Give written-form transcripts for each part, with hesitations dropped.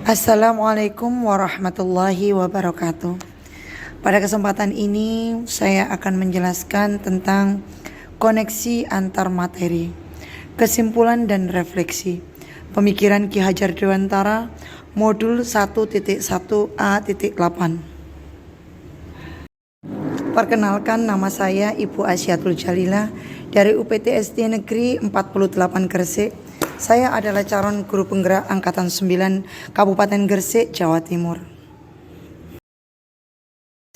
Assalamualaikum warahmatullahi wabarakatuh. Pada kesempatan ini saya akan menjelaskan tentang koneksi antar materi, kesimpulan dan refleksi pemikiran Ki Hajar Dewantara modul 1.1a.8. Perkenalkan, nama saya Ibu Asyatul Jalilah dari UPTSD Negeri 48 Gresik. Saya adalah calon guru penggerak Angkatan 9 Kabupaten Gresik, Jawa Timur.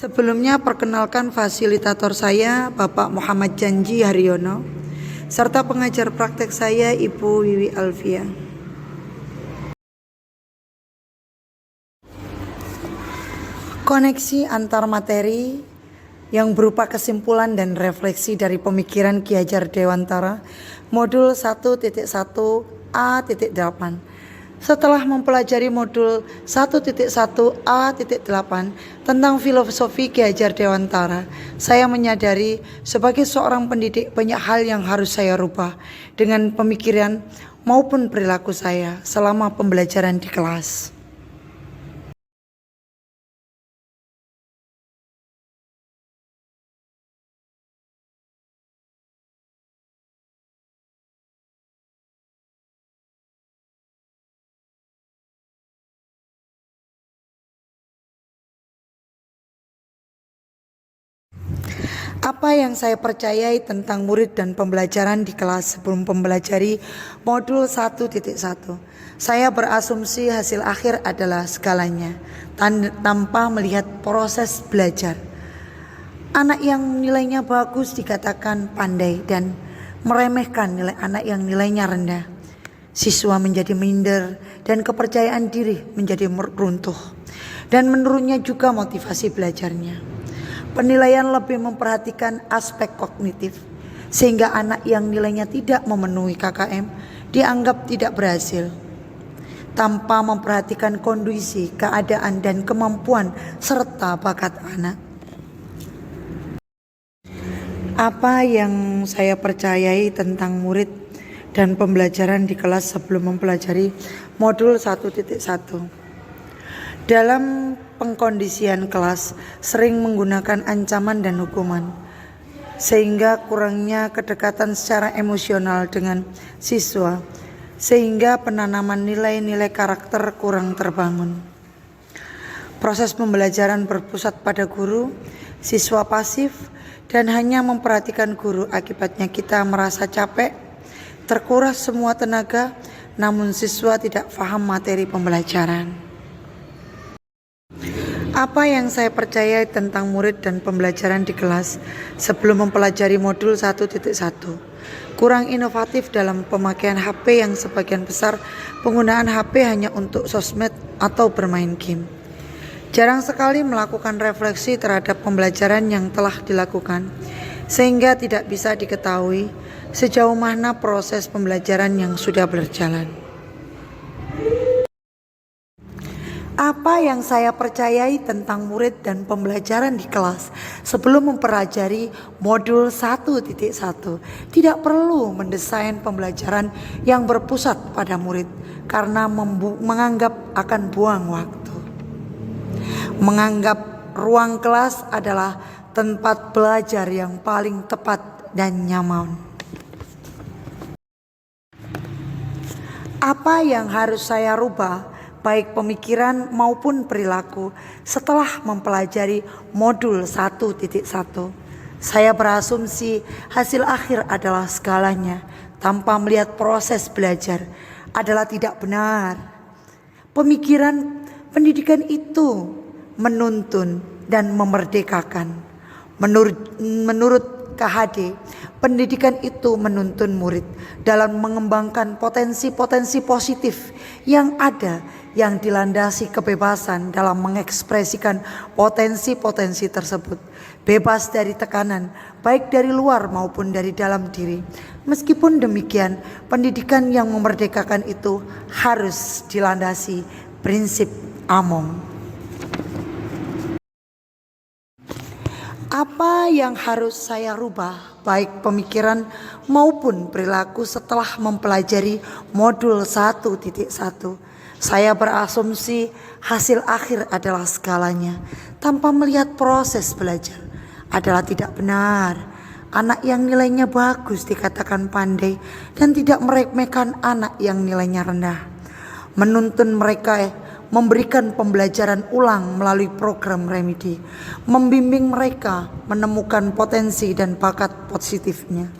Sebelumnya perkenalkan fasilitator saya Bapak Muhammad Janji Haryono, serta pengajar praktek saya Ibu Wiwi Alfia. Koneksi antar materi yang berupa kesimpulan dan refleksi dari pemikiran Ki Hajar Dewantara modul 1.1a.8. Setelah mempelajari modul 1.1a.8 tentang filosofi Ki Hajar Dewantara, saya menyadari sebagai seorang pendidik banyak hal yang harus saya rubah dengan pemikiran maupun perilaku saya selama pembelajaran di kelas. Apa yang saya percayai tentang murid dan pembelajaran di kelas sebelum mempelajari modul 1.1. Saya berasumsi hasil akhir adalah segalanya tanpa melihat proses belajar. Anak yang nilainya bagus dikatakan pandai dan meremehkan nilai anak yang nilainya rendah. Siswa menjadi minder dan kepercayaan diri menjadi runtuh, dan menurunnya juga motivasi belajarnya. Penilaian lebih memperhatikan aspek kognitif, sehingga anak yang nilainya tidak memenuhi KKM dianggap tidak berhasil, tanpa memperhatikan kondisi, keadaan, dan kemampuan serta bakat anak. Apa yang saya percayai tentang murid dan pembelajaran di kelas sebelum mempelajari modul 1.1. Dalam pengkondisian kelas sering menggunakan ancaman dan hukuman, sehingga kurangnya kedekatan secara emosional dengan siswa, sehingga penanaman nilai-nilai karakter kurang terbangun. Proses pembelajaran berpusat pada guru, siswa pasif dan hanya memperhatikan guru. Akibatnya kita merasa capek, terkuras semua tenaga, namun siswa tidak paham materi pembelajaran. Apa yang saya percaya tentang murid dan pembelajaran di kelas sebelum mempelajari modul 1.1. Kurang inovatif dalam pemakaian HP yang sebagian besar penggunaan HP hanya untuk sosmed atau bermain game. Jarang sekali melakukan refleksi terhadap pembelajaran yang telah dilakukan, sehingga tidak bisa diketahui sejauh mana proses pembelajaran yang sudah berjalan. Apa yang saya percayai tentang murid dan pembelajaran di kelas sebelum mempelajari modul 1.1. Tidak perlu mendesain pembelajaran yang berpusat pada murid karena menganggap akan buang waktu. Menganggap ruang kelas adalah tempat belajar yang paling tepat dan nyaman. Apa yang harus saya rubah, baik pemikiran maupun perilaku, setelah mempelajari modul 1.1. Saya berasumsi hasil akhir adalah segalanya tanpa melihat proses belajar adalah tidak benar. Pemikiran pendidikan itu menuntun dan memerdekakan. Menurut KHD, pendidikan itu menuntun murid dalam mengembangkan potensi-potensi positif yang ada, yang dilandasi kebebasan dalam mengekspresikan potensi-potensi tersebut, bebas dari tekanan baik dari luar maupun dari dalam diri. Meskipun demikian, pendidikan yang memerdekakan itu harus dilandasi prinsip Among. Apa yang harus saya rubah, baik pemikiran maupun perilaku setelah mempelajari modul 1.1. Saya berasumsi hasil akhir adalah segalanya tanpa melihat proses belajar adalah tidak benar. Anak yang nilainya bagus dikatakan pandai dan tidak meremehkan anak yang nilainya rendah. Menuntun mereka memberikan pembelajaran ulang melalui program remedi, membimbing mereka menemukan potensi dan bakat positifnya.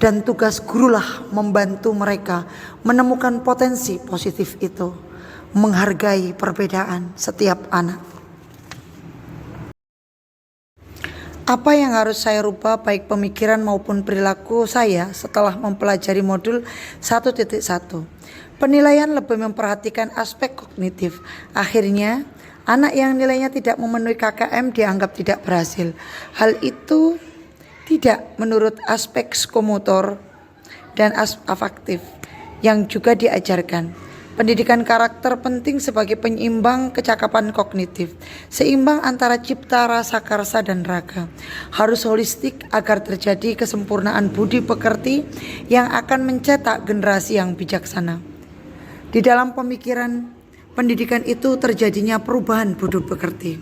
Dan tugas gurulah membantu mereka menemukan potensi positif itu, menghargai perbedaan setiap anak. Apa yang harus saya rubah baik pemikiran maupun perilaku saya setelah mempelajari modul 1.1? Penilaian lebih memperhatikan aspek kognitif. Akhirnya, anak yang nilainya tidak memenuhi KKM dianggap tidak berhasil. Hal itu tidak menurut aspek psikomotor dan afektif yang juga diajarkan. Pendidikan karakter penting sebagai penyeimbang kecakapan kognitif, seimbang antara cipta, rasa, karsa, dan raga. Harus holistik agar terjadi kesempurnaan budi pekerti yang akan mencetak generasi yang bijaksana. Di dalam pemikiran pendidikan itu terjadinya perubahan budi pekerti.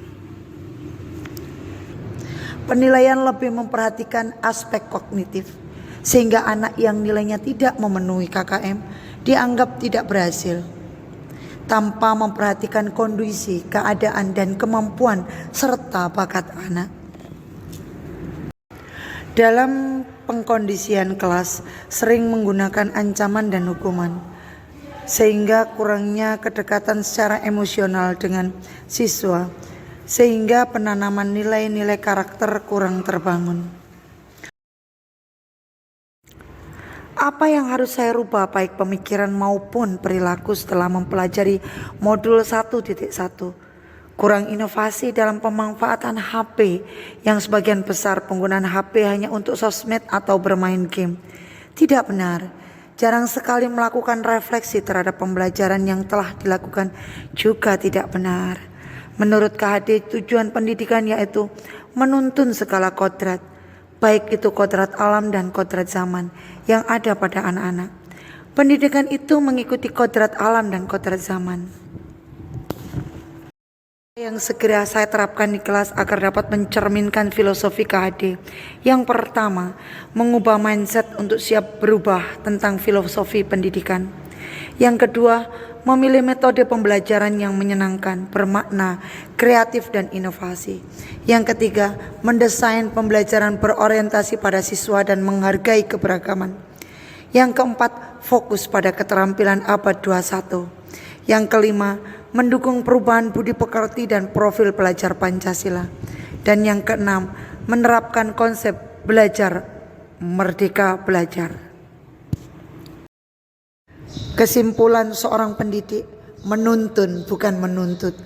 Penilaian lebih memperhatikan aspek kognitif, sehingga anak yang nilainya tidak memenuhi KKM dianggap tidak berhasil, tanpa memperhatikan kondisi, keadaan, dan kemampuan serta bakat anak. Dalam pengkondisian kelas sering menggunakan ancaman dan hukuman, sehingga kurangnya kedekatan secara emosional dengan siswa, sehingga penanaman nilai-nilai karakter kurang terbangun. Apa yang harus saya rubah baik pemikiran maupun perilaku setelah mempelajari modul 1.1? Kurang inovasi dalam pemanfaatan HP, yang sebagian besar penggunaan HP hanya untuk sosmed atau bermain game. Tidak benar. Jarang sekali melakukan refleksi terhadap pembelajaran yang telah dilakukan juga tidak benar. Menurut KHD, tujuan pendidikan yaitu menuntun segala kodrat, baik itu kodrat alam dan kodrat zaman yang ada pada anak-anak. Pendidikan itu mengikuti kodrat alam dan kodrat zaman yang segera saya terapkan di kelas agar dapat mencerminkan filosofi KHD. Yang pertama, mengubah mindset untuk siap berubah tentang filosofi pendidikan. Yang kedua, memilih metode pembelajaran yang menyenangkan, bermakna, kreatif, dan inovasi. Yang ketiga, mendesain pembelajaran berorientasi pada siswa dan menghargai keberagaman. Yang keempat, fokus pada keterampilan abad 21. Yang kelima, mendukung perubahan budi pekerti dan profil pelajar Pancasila. Dan yang keenam, menerapkan konsep belajar merdeka belajar. Kesimpulan seorang pendidik, menuntun bukan menuntut,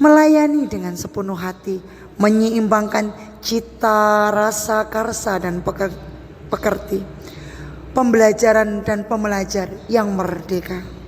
melayani dengan sepenuh hati, menyeimbangkan cita, rasa, karsa, dan pekerti, pembelajaran dan pembelajar yang merdeka.